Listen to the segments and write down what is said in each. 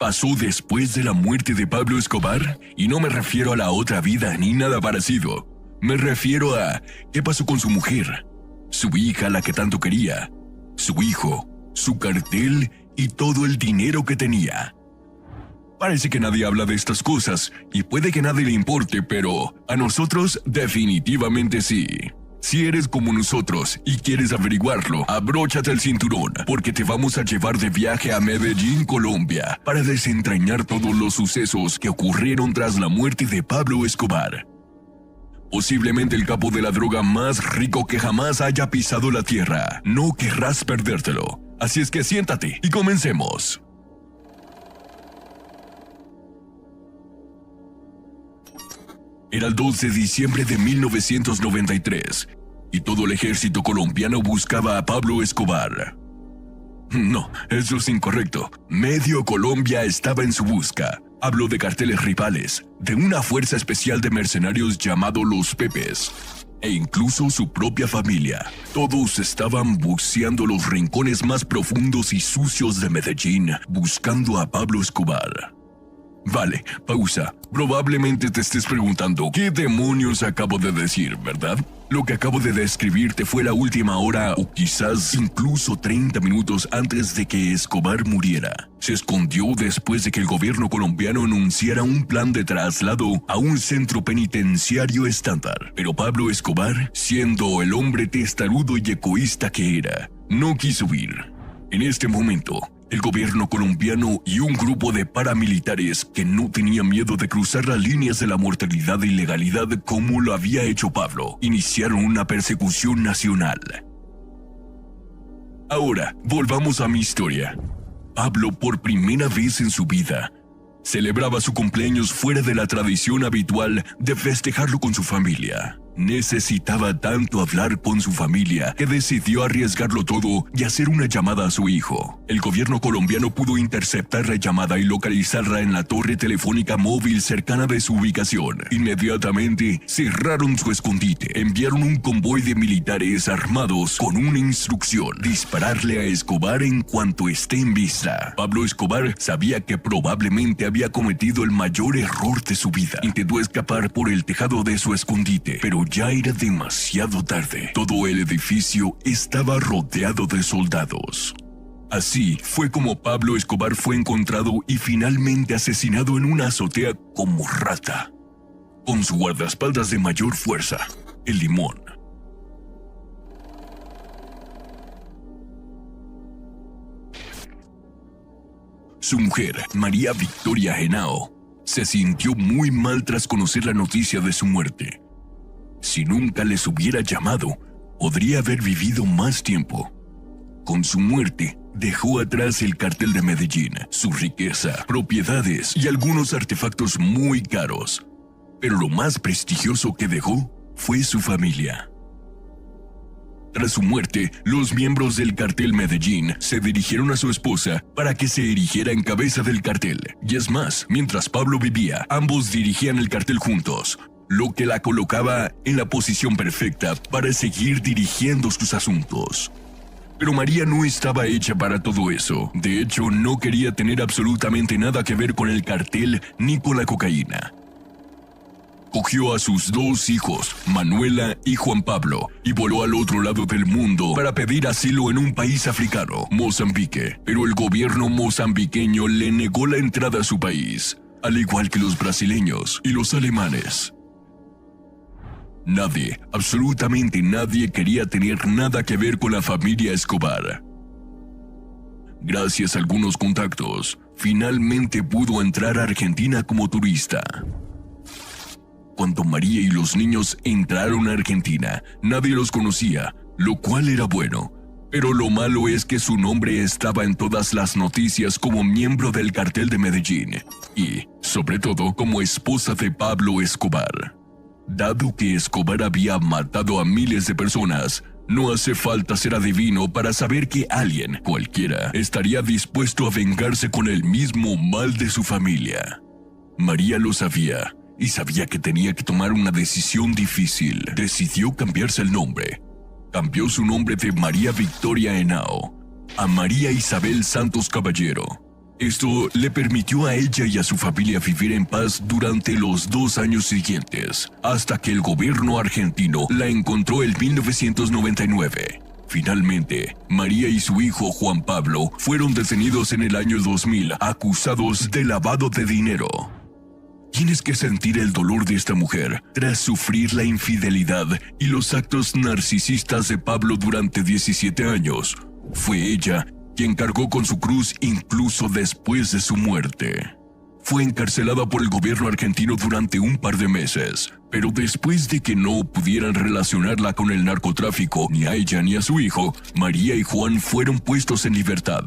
pasó después de la muerte de Pablo Escobar? Y no me refiero a la otra vida ni nada parecido. Me refiero a qué pasó con su mujer, su hija, la que tanto quería, su hijo, su cartel y todo el dinero que tenía. Parece que nadie habla de estas cosas y puede que a nadie le importe, pero a nosotros definitivamente sí. Si eres como nosotros y quieres averiguarlo, abróchate el cinturón, porque te vamos a llevar de viaje a Medellín, Colombia, para desentrañar todos los sucesos que ocurrieron tras la muerte de Pablo Escobar. Posiblemente el capo de la droga más rico que jamás haya pisado la tierra. No querrás perdértelo. Así es que siéntate y comencemos. Era el 2 de diciembre de 1993 y todo el ejército colombiano buscaba a Pablo Escobar. No, eso es incorrecto. Medio Colombia estaba en su busca. Hablo de carteles rivales, de una fuerza especial de mercenarios llamado Los Pepes, e incluso su propia familia. Todos estaban buceando los rincones más profundos y sucios de Medellín, buscando a Pablo Escobar. Vale, pausa. Probablemente te estés preguntando, ¿qué demonios acabo de decir, verdad? Lo que acabo de describirte fue la última hora o quizás incluso 30 minutos antes de que Escobar muriera. Se escondió después de que el gobierno colombiano anunciara un plan de traslado a un centro penitenciario estándar. Pero Pablo Escobar, siendo el hombre testarudo y egoísta que era, no quiso huir. En este momento, el gobierno colombiano y un grupo de paramilitares que no tenía miedo de cruzar las líneas de la mortalidad y legalidad como lo había hecho Pablo, iniciaron una persecución nacional. Ahora, volvamos a mi historia. Pablo, por primera vez en su vida, celebraba su cumpleaños fuera de la tradición habitual de festejarlo con su familia. Necesitaba tanto hablar con su familia que decidió arriesgarlo todo y hacer una llamada a su hijo. El gobierno colombiano pudo interceptar la llamada y localizarla en la torre telefónica móvil cercana de su ubicación. Inmediatamente cerraron su escondite, enviaron un convoy de militares armados con una instrucción: dispararle a Escobar en cuanto esté en vista. Pablo Escobar sabía que probablemente había cometido el mayor error de su vida. Intentó escapar por el tejado de su escondite, pero ya era demasiado tarde. Todo el edificio estaba rodeado de soldados. Así fue como Pablo Escobar fue encontrado y finalmente asesinado en una azotea como rata, con su guardaespaldas de mayor fuerza, el Limón. Su mujer, María Victoria Henao, se sintió muy mal tras conocer la noticia de su muerte. Si nunca les hubiera llamado, podría haber vivido más tiempo. Con su muerte, dejó atrás el cartel de Medellín, su riqueza, propiedades y algunos artefactos muy caros. Pero lo más prestigioso que dejó fue su familia. Tras su muerte, los miembros del cartel Medellín se dirigieron a su esposa para que se erigiera en cabeza del cartel. Y es más, mientras Pablo vivía, ambos dirigían el cartel juntos, lo que la colocaba en la posición perfecta para seguir dirigiendo sus asuntos. Pero María no estaba hecha para todo eso. De hecho, no quería tener absolutamente nada que ver con el cartel ni con la cocaína. Cogió a sus dos hijos, Manuela y Juan Pablo, y voló al otro lado del mundo para pedir asilo en un país africano, Mozambique. Pero el gobierno mozambiqueño le negó la entrada a su país, al igual que los brasileños y los alemanes. Nadie, absolutamente nadie quería tener nada que ver con la familia Escobar. Gracias a algunos contactos, finalmente pudo entrar a Argentina como turista. Cuando María y los niños entraron a Argentina, nadie los conocía, lo cual era bueno. Pero lo malo es que su nombre estaba en todas las noticias como miembro del cartel de Medellín y, sobre todo, como esposa de Pablo Escobar. Dado que Escobar había matado a miles de personas, no hace falta ser adivino para saber que alguien, cualquiera, estaría dispuesto a vengarse con el mismo mal de su familia. María lo sabía, y sabía que tenía que tomar una decisión difícil. Decidió cambiarse el nombre. Cambió su nombre de María Victoria Henao a María Isabel Santos Caballero. Esto le permitió a ella y a su familia vivir en paz durante los 2 años siguientes, hasta que el gobierno argentino la encontró en 1999. Finalmente, María y su hijo Juan Pablo fueron detenidos en el año 2000, acusados de lavado de dinero. Tienes que sentir el dolor de esta mujer tras sufrir la infidelidad y los actos narcisistas de Pablo durante 17 años. Fue ella quien cargó con su cruz incluso después de su muerte. Fue encarcelada por el gobierno argentino durante un par de meses, pero después de que no pudieran relacionarla con el narcotráfico, ni a ella ni a su hijo, María y Juan fueron puestos en libertad.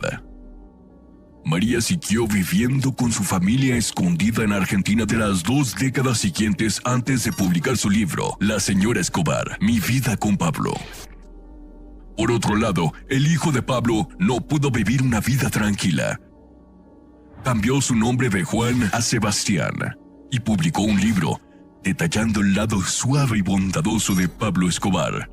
María siguió viviendo con su familia escondida en Argentina de las 2 décadas siguientes antes de publicar su libro, La Señora Escobar, Mi vida con Pablo. Por otro lado, el hijo de Pablo no pudo vivir una vida tranquila. Cambió su nombre de Juan a Sebastián y publicó un libro detallando el lado suave y bondadoso de Pablo Escobar.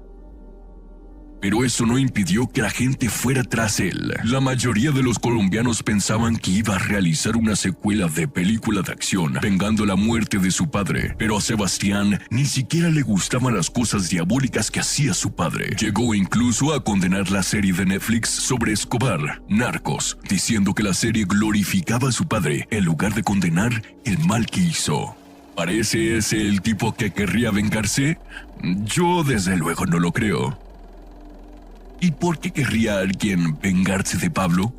Pero eso no impidió que la gente fuera tras él. La mayoría de los colombianos pensaban que iba a realizar una secuela de película de acción, vengando la muerte de su padre. Pero a Sebastián ni siquiera le gustaban las cosas diabólicas que hacía su padre. Llegó incluso a condenar la serie de Netflix sobre Escobar, Narcos, diciendo que la serie glorificaba a su padre en lugar de condenar el mal que hizo. ¿Parece ese el tipo que querría vengarse? Yo desde luego no lo creo. ¿Y por qué querría alguien vengarse de Pablo?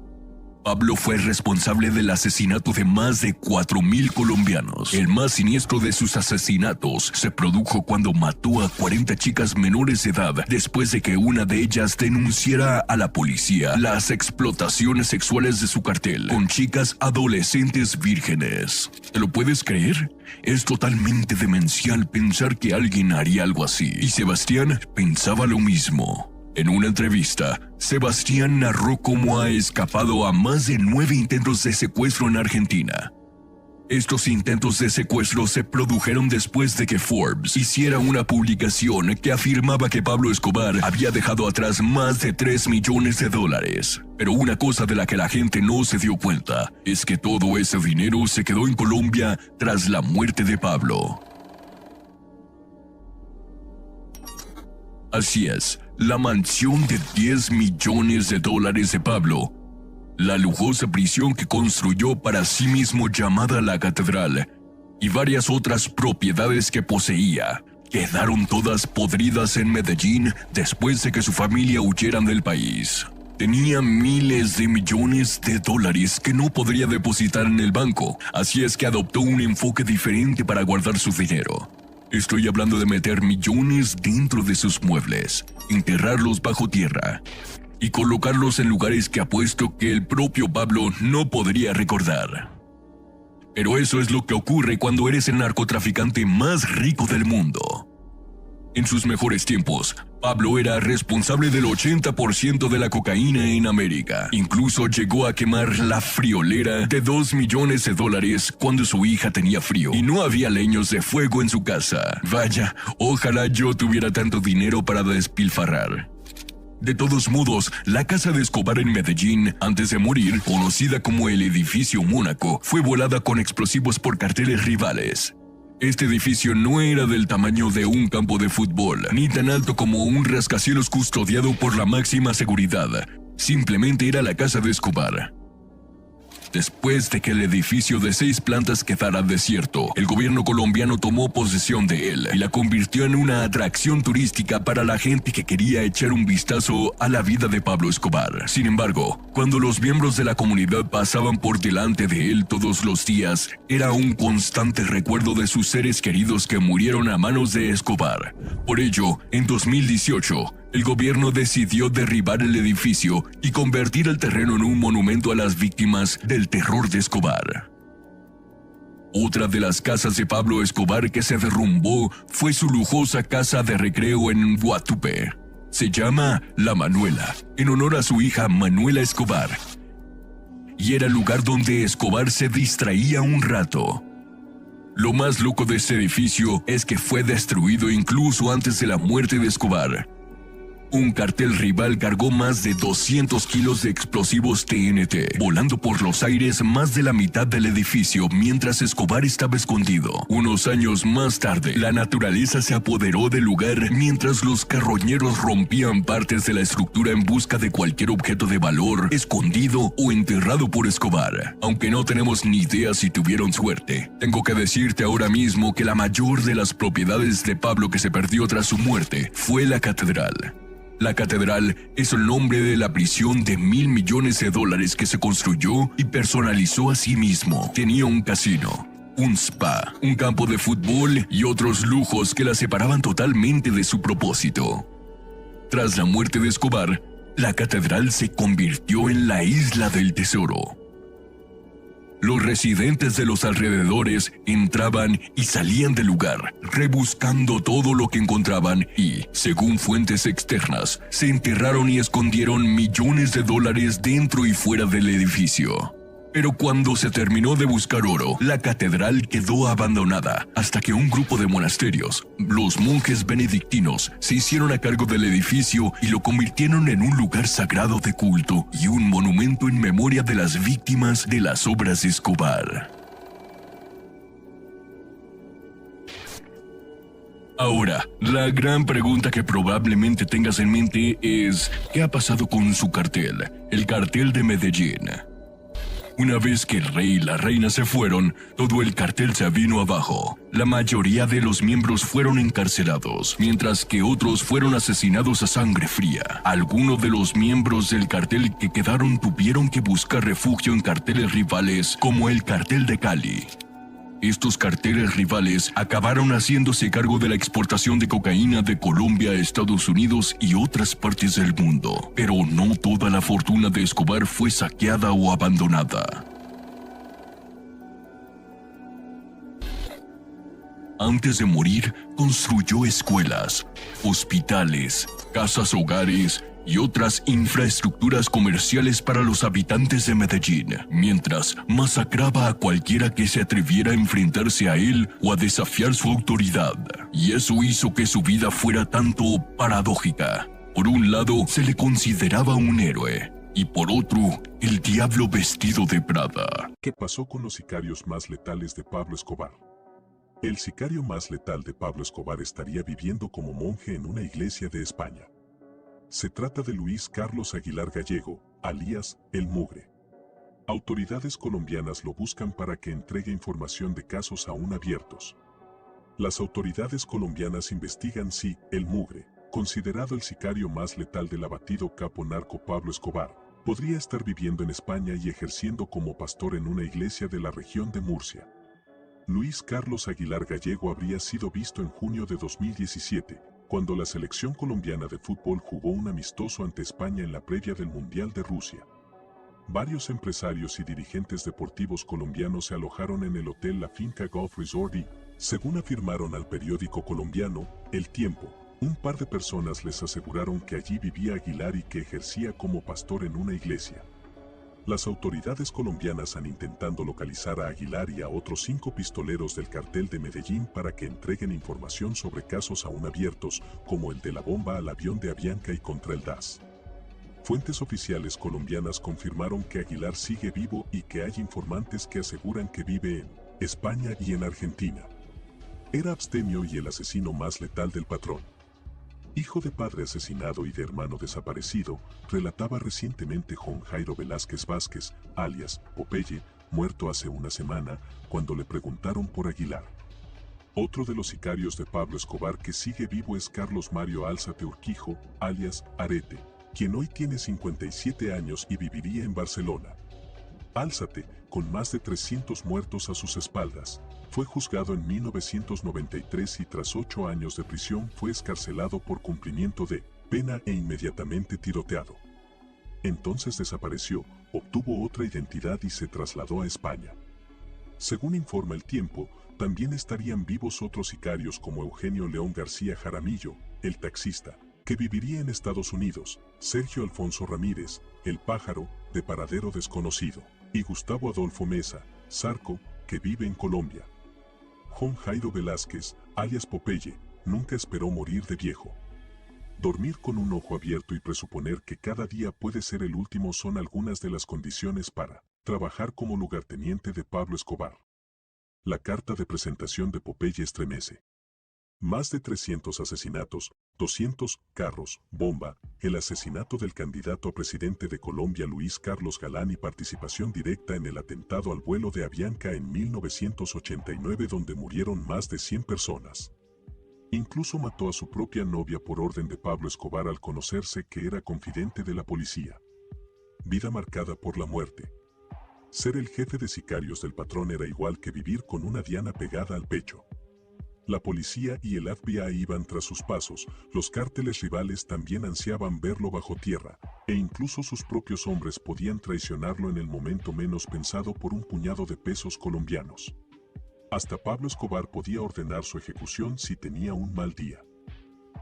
Pablo fue responsable del asesinato de más de 4,000 colombianos. El más siniestro de sus asesinatos se produjo cuando mató a 40 chicas menores de edad después de que una de ellas denunciara a la policía las explotaciones sexuales de su cartel con chicas adolescentes vírgenes. ¿Te lo puedes creer? Es totalmente demencial pensar que alguien haría algo así. Y Sebastián pensaba lo mismo. En una entrevista, Sebastián narró cómo ha escapado a más de 9 intentos de secuestro en Argentina. Estos intentos de secuestro se produjeron después de que Forbes hiciera una publicación que afirmaba que Pablo Escobar había dejado atrás más de $3 millones. Pero una cosa de la que la gente no se dio cuenta es que todo ese dinero se quedó en Colombia tras la muerte de Pablo. Así es, la mansión de $10 millones de Pablo, la lujosa prisión que construyó para sí mismo llamada la Catedral, y varias otras propiedades que poseía, quedaron todas podridas en Medellín después de que su familia huyeran del país. Tenía miles de millones de dólares que no podría depositar en el banco, así es que adoptó un enfoque diferente para guardar su dinero. Estoy hablando de meter millones dentro de sus muebles, enterrarlos bajo tierra y colocarlos en lugares que apuesto que el propio Pablo no podría recordar. Pero eso es lo que ocurre cuando eres el narcotraficante más rico del mundo. En sus mejores tiempos, Pablo era responsable del 80% de la cocaína en América. Incluso llegó a quemar la friolera de $2 millones cuando su hija tenía frío y no había leños de fuego en su casa. Vaya, ojalá yo tuviera tanto dinero para despilfarrar. De todos modos, la casa de Escobar en Medellín, antes de morir, conocida como el Edificio Mónaco, fue volada con explosivos por carteles rivales. Este edificio no era del tamaño de un campo de fútbol, ni tan alto como un rascacielos custodiado por la máxima seguridad. Simplemente era la casa de Escobar. Después de que el edificio de 6 plantas quedara desierto, el gobierno colombiano tomó posesión de él y la convirtió en una atracción turística para la gente que quería echar un vistazo a la vida de Pablo Escobar. Sin embargo, cuando los miembros de la comunidad pasaban por delante de él todos los días, era un constante recuerdo de sus seres queridos que murieron a manos de Escobar. Por ello, en 2018, el gobierno decidió derribar el edificio y convertir el terreno en un monumento a las víctimas del terror de Escobar. Otra de las casas de Pablo Escobar que se derrumbó fue su lujosa casa de recreo en Guatupé. Se llama La Manuela, en honor a su hija Manuela Escobar. Y era el lugar donde Escobar se distraía un rato. Lo más loco de este edificio es que fue destruido incluso antes de la muerte de Escobar. Un cartel rival cargó más de 200 kilos de explosivos TNT, volando por los aires más de la mitad del edificio mientras Escobar estaba escondido. Unos años más tarde, la naturaleza se apoderó del lugar mientras los carroñeros rompían partes de la estructura en busca de cualquier objeto de valor escondido o enterrado por Escobar. Aunque no tenemos ni idea si tuvieron suerte, tengo que decirte ahora mismo que la mayor de las propiedades de Pablo que se perdió tras su muerte fue la catedral. La catedral es el nombre de la prisión de $1.000 millones que se construyó y personalizó a sí mismo. Tenía un casino, un spa, un campo de fútbol y otros lujos que la separaban totalmente de su propósito. Tras la muerte de Escobar, la catedral se convirtió en la isla del tesoro. Los residentes de los alrededores entraban y salían del lugar, rebuscando todo lo que encontraban y, según fuentes externas, se enterraron y escondieron millones de dólares dentro y fuera del edificio. Pero cuando se terminó de buscar oro, la catedral quedó abandonada hasta que un grupo de monasterios, los monjes benedictinos, se hicieron a cargo del edificio y lo convirtieron en un lugar sagrado de culto y un monumento en memoria de las víctimas de las obras de Escobar. Ahora, la gran pregunta que probablemente tengas en mente es, ¿qué ha pasado con su cartel? El cartel de Medellín. Una vez que el rey y la reina se fueron, todo el cartel se vino abajo. La mayoría de los miembros fueron encarcelados, mientras que otros fueron asesinados a sangre fría. Algunos de los miembros del cartel que quedaron tuvieron que buscar refugio en carteles rivales como el cartel de Cali. Estos carteles rivales acabaron haciéndose cargo de la exportación de cocaína de Colombia a Estados Unidos y otras partes del mundo, pero no toda la fortuna de Escobar fue saqueada o abandonada. Antes de morir, construyó escuelas, hospitales, casas hogares y otras infraestructuras comerciales para los habitantes de Medellín, mientras masacraba a cualquiera que se atreviera a enfrentarse a él o a desafiar su autoridad. Y eso hizo que su vida fuera tanto paradójica. Por un lado, se le consideraba un héroe, y por otro, el diablo vestido de Prada. ¿Qué pasó con los sicarios más letales de Pablo Escobar? El sicario más letal de Pablo Escobar estaría viviendo como monje en una iglesia de España. Se trata de Luis Carlos Aguilar Gallego, alias El Mugre. Autoridades colombianas lo buscan para que entregue información de casos aún abiertos. Las autoridades colombianas investigan si El Mugre, considerado el sicario más letal del abatido capo narco Pablo Escobar, podría estar viviendo en España y ejerciendo como pastor en una iglesia de la región de Murcia. Luis Carlos Aguilar Gallego habría sido visto en junio de 2017, cuando la selección colombiana de fútbol jugó un amistoso ante España en la previa del Mundial de Rusia. Varios empresarios y dirigentes deportivos colombianos se alojaron en el hotel La Finca Golf Resort y, según afirmaron al periódico colombiano El Tiempo, un par de personas les aseguraron que allí vivía Aguilar y que ejercía como pastor en una iglesia. Las autoridades colombianas han intentado localizar a Aguilar y a otros 5 pistoleros del cartel de Medellín para que entreguen información sobre casos aún abiertos, como el de la bomba al avión de Avianca y contra el DAS. Fuentes oficiales colombianas confirmaron que Aguilar sigue vivo y que hay informantes que aseguran que vive en España y en Argentina. Era abstemio y el asesino más letal del patrón. Hijo de padre asesinado y de hermano desaparecido, relataba recientemente Juan Jairo Velázquez Vázquez, alias Popeye, muerto hace una semana, cuando le preguntaron por Aguilar. Otro de los sicarios de Pablo Escobar que sigue vivo es Carlos Mario Álzate Urquijo, alias Arete, quien hoy tiene 57 años y viviría en Barcelona. Álzate, con más de 300 muertos a sus espaldas, fue juzgado en 1993 y tras 8 años de prisión fue excarcelado por cumplimiento de pena e inmediatamente tiroteado. Entonces desapareció, obtuvo otra identidad y se trasladó a España. Según informa El Tiempo, también estarían vivos otros sicarios como Eugenio León García Jaramillo, el taxista, que viviría en Estados Unidos, Sergio Alfonso Ramírez, el pájaro, de paradero desconocido, y Gustavo Adolfo Mesa, Zarco, que vive en Colombia. Juan Jairo Velázquez, alias Popeye, nunca esperó morir de viejo. Dormir con un ojo abierto y presuponer que cada día puede ser el último son algunas de las condiciones para trabajar como lugarteniente de Pablo Escobar. La carta de presentación de Popeye estremece. Más de 300 asesinatos, 200 carros, bomba, el asesinato del candidato a presidente de Colombia Luis Carlos Galán y participación directa en el atentado al vuelo de Avianca en 1989 donde murieron más de 100 personas. Incluso mató a su propia novia por orden de Pablo Escobar al conocerse que era confidente de la policía. Vida marcada por la muerte. Ser el jefe de sicarios del patrón era igual que vivir con una diana pegada al pecho. La policía y el FBI iban tras sus pasos, los cárteles rivales también ansiaban verlo bajo tierra, e incluso sus propios hombres podían traicionarlo en el momento menos pensado por un puñado de pesos colombianos. Hasta Pablo Escobar podía ordenar su ejecución si tenía un mal día.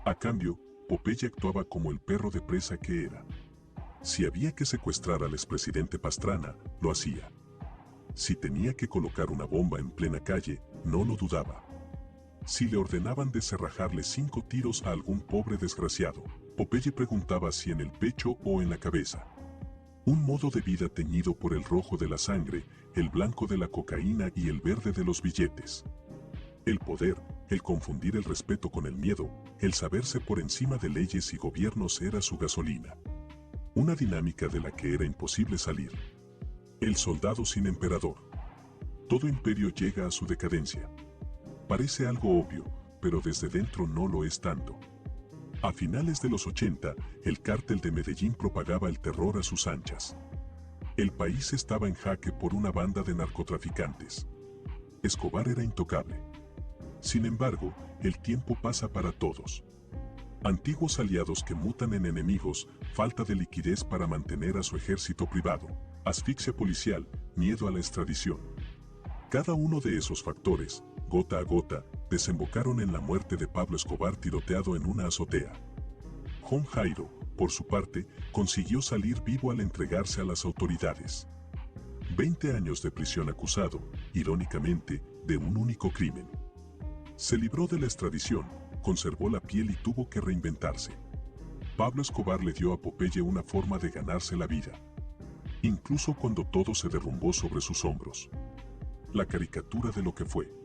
A cambio, Popeye actuaba como el perro de presa que era. Si había que secuestrar al expresidente Pastrana, lo hacía. Si tenía que colocar una bomba en plena calle, no lo dudaba. Si le ordenaban descerrajarle 5 tiros a algún pobre desgraciado, Popeye preguntaba si en el pecho o en la cabeza. Un modo de vida teñido por el rojo de la sangre, el blanco de la cocaína y el verde de los billetes. El poder, el confundir el respeto con el miedo, el saberse por encima de leyes y gobiernos era su gasolina. Una dinámica de la que era imposible salir. El soldado sin emperador. Todo imperio llega a su decadencia. Parece algo obvio, pero desde dentro no lo es tanto. A finales de los 80, el cártel de Medellín propagaba el terror a sus anchas. El país estaba en jaque por una banda de narcotraficantes. Escobar era intocable. Sin embargo, el tiempo pasa para todos. Antiguos aliados que mutan en enemigos, falta de liquidez para mantener a su ejército privado, asfixia policial, miedo a la extradición. Cada uno de esos factores, gota a gota, desembocaron en la muerte de Pablo Escobar tiroteado en una azotea. Jon Jairo, por su parte, consiguió salir vivo al entregarse a las autoridades. 20 años de prisión acusado, irónicamente, de un único crimen. Se libró de la extradición, conservó la piel y tuvo que reinventarse. Pablo Escobar le dio a Popeye una forma de ganarse la vida. Incluso cuando todo se derrumbó sobre sus hombros. La caricatura de lo que fue.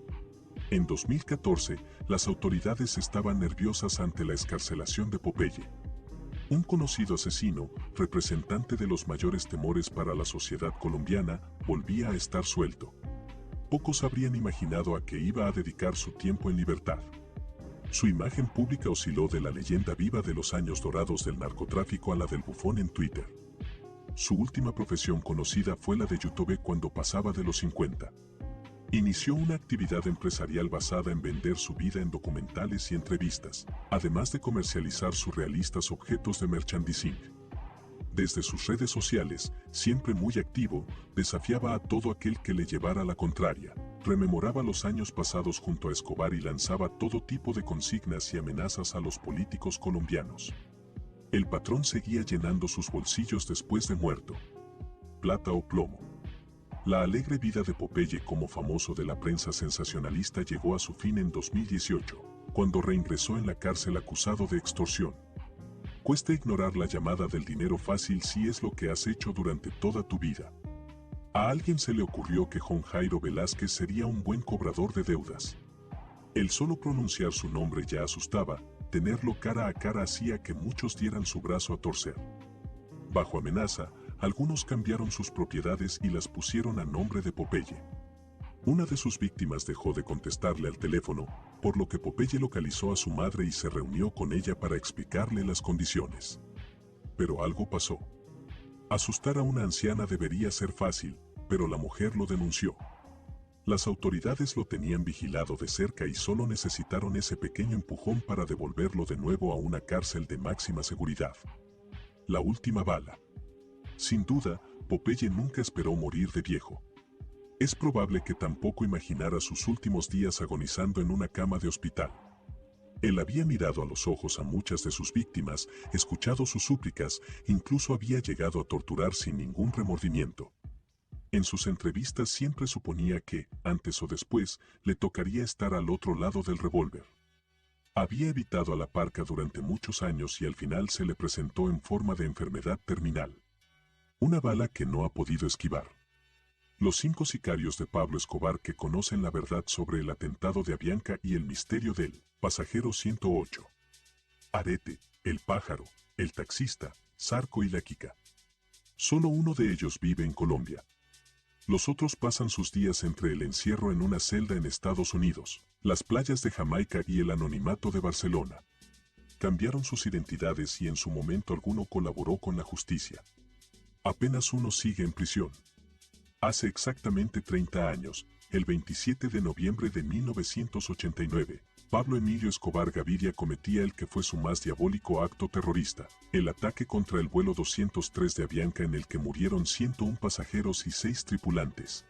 En 2014, las autoridades estaban nerviosas ante la excarcelación de Popeye. Un conocido asesino, representante de los mayores temores para la sociedad colombiana, volvía a estar suelto. Pocos habrían imaginado a qué iba a dedicar su tiempo en libertad. Su imagen pública osciló de la leyenda viva de los años dorados del narcotráfico a la del bufón en Twitter. Su última profesión conocida fue la de YouTube cuando pasaba de los 50. Inició una actividad empresarial basada en vender su vida en documentales y entrevistas, además de comercializar surrealistas objetos de merchandising. Desde sus redes sociales, siempre muy activo, desafiaba a todo aquel que le llevara la contraria, rememoraba los años pasados junto a Escobar y lanzaba todo tipo de consignas y amenazas a los políticos colombianos. El patrón seguía llenando sus bolsillos después de muerto. Plata o plomo. La alegre vida de Popeye como famoso de la prensa sensacionalista llegó a su fin en 2018, cuando reingresó en la cárcel acusado de extorsión. Cuesta ignorar la llamada del dinero fácil si es lo que has hecho durante toda tu vida. A alguien se le ocurrió que Jon Jairo Velázquez sería un buen cobrador de deudas. El solo pronunciar su nombre ya asustaba, tenerlo cara a cara hacía que muchos dieran su brazo a torcer. Bajo amenaza, algunos cambiaron sus propiedades y las pusieron a nombre de Popeye. Una de sus víctimas dejó de contestarle al teléfono, por lo que Popeye localizó a su madre y se reunió con ella para explicarle las condiciones. Pero algo pasó. Asustar a una anciana debería ser fácil, pero la mujer lo denunció. Las autoridades lo tenían vigilado de cerca y solo necesitaron ese pequeño empujón para devolverlo de nuevo a una cárcel de máxima seguridad. La última bala. Sin duda, Popeye nunca esperó morir de viejo. Es probable que tampoco imaginara sus últimos días agonizando en una cama de hospital. Él había mirado a los ojos a muchas de sus víctimas, escuchado sus súplicas, incluso había llegado a torturar sin ningún remordimiento. En sus entrevistas siempre suponía que, antes o después, le tocaría estar al otro lado del revólver. Había evitado a la parca durante muchos años y al final se le presentó en forma de enfermedad terminal. Una bala que no ha podido esquivar. Los 5 sicarios de Pablo Escobar que conocen la verdad sobre el atentado de Avianca y el misterio del pasajero 108. Arete, el pájaro, el taxista, Zarco y la Kika. Solo uno de ellos vive en Colombia. Los otros pasan sus días entre el encierro en una celda en Estados Unidos, las playas de Jamaica y el anonimato de Barcelona. Cambiaron sus identidades y en su momento alguno colaboró con la justicia. Apenas uno sigue en prisión. Hace exactamente 30 años, el 27 de noviembre de 1989, Pablo Emilio Escobar Gaviria cometía el que fue su más diabólico acto terrorista, el ataque contra el vuelo 203 de Avianca en el que murieron 101 pasajeros y 6 tripulantes.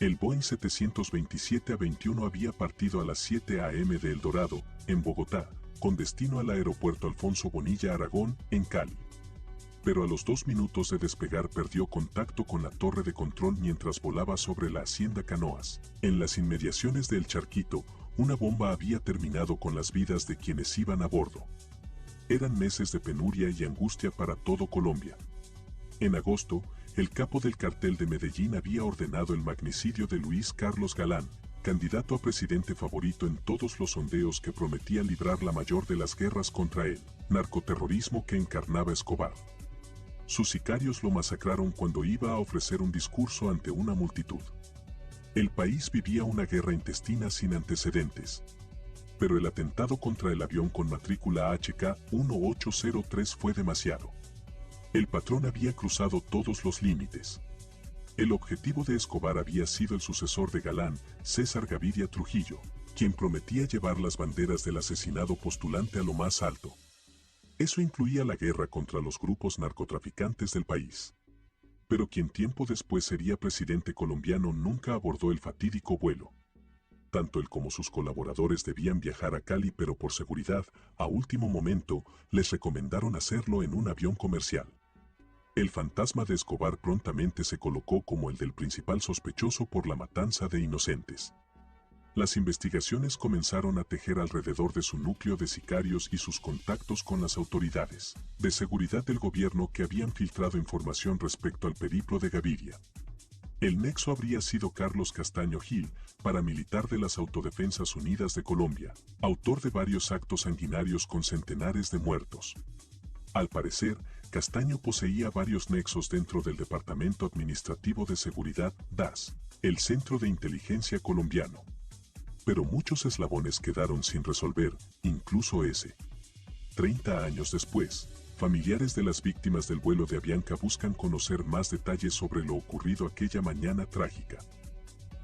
El Boeing 727-21 había partido a las 7 a.m. de El Dorado, en Bogotá, con destino al aeropuerto Alfonso Bonilla Aragón, en Cali. Pero a los 2 minutos de despegar perdió contacto con la torre de control mientras volaba sobre la hacienda Canoas. En las inmediaciones de El Charquito, una bomba había terminado con las vidas de quienes iban a bordo. Eran meses de penuria y angustia para todo Colombia. En agosto, el capo del cartel de Medellín había ordenado el magnicidio de Luis Carlos Galán, candidato a presidente favorito en todos los sondeos que prometía librar la mayor de las guerras contra el narcoterrorismo que encarnaba Escobar. Sus sicarios lo masacraron cuando iba a ofrecer un discurso ante una multitud. El país vivía una guerra intestina sin antecedentes. Pero el atentado contra el avión con matrícula HK-1803 fue demasiado. El patrón había cruzado todos los límites. El objetivo de Escobar había sido el sucesor de Galán, César Gaviria Trujillo, quien prometía llevar las banderas del asesinado postulante a lo más alto. Eso incluía la guerra contra los grupos narcotraficantes del país. Pero quien tiempo después sería presidente colombiano nunca abordó el fatídico vuelo. Tanto él como sus colaboradores debían viajar a Cali, pero por seguridad, a último momento, les recomendaron hacerlo en un avión comercial. El fantasma de Escobar prontamente se colocó como el del principal sospechoso por la matanza de inocentes. Las investigaciones comenzaron a tejer alrededor de su núcleo de sicarios y sus contactos con las autoridades de seguridad del gobierno que habían filtrado información respecto al periplo de Gaviria. El nexo habría sido Carlos Castaño Gil, paramilitar de las Autodefensas Unidas de Colombia, autor de varios actos sanguinarios con centenares de muertos. Al parecer, Castaño poseía varios nexos dentro del Departamento Administrativo de Seguridad, DAS, el Centro de Inteligencia colombiano. Pero muchos eslabones quedaron sin resolver, incluso ese. 30 años después, familiares de las víctimas del vuelo de Avianca buscan conocer más detalles sobre lo ocurrido aquella mañana trágica.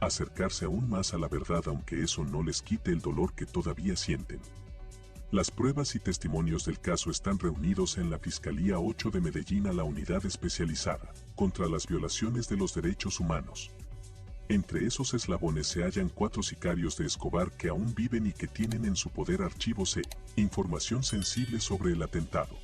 Acercarse aún más a la verdad, aunque eso no les quite el dolor que todavía sienten. Las pruebas y testimonios del caso están reunidos en la Fiscalía 8 de Medellín, a la unidad especializada contra las violaciones de los derechos humanos. Entre esos eslabones se hallan 4 sicarios de Escobar que aún viven y que tienen en su poder archivos e información sensible sobre el atentado.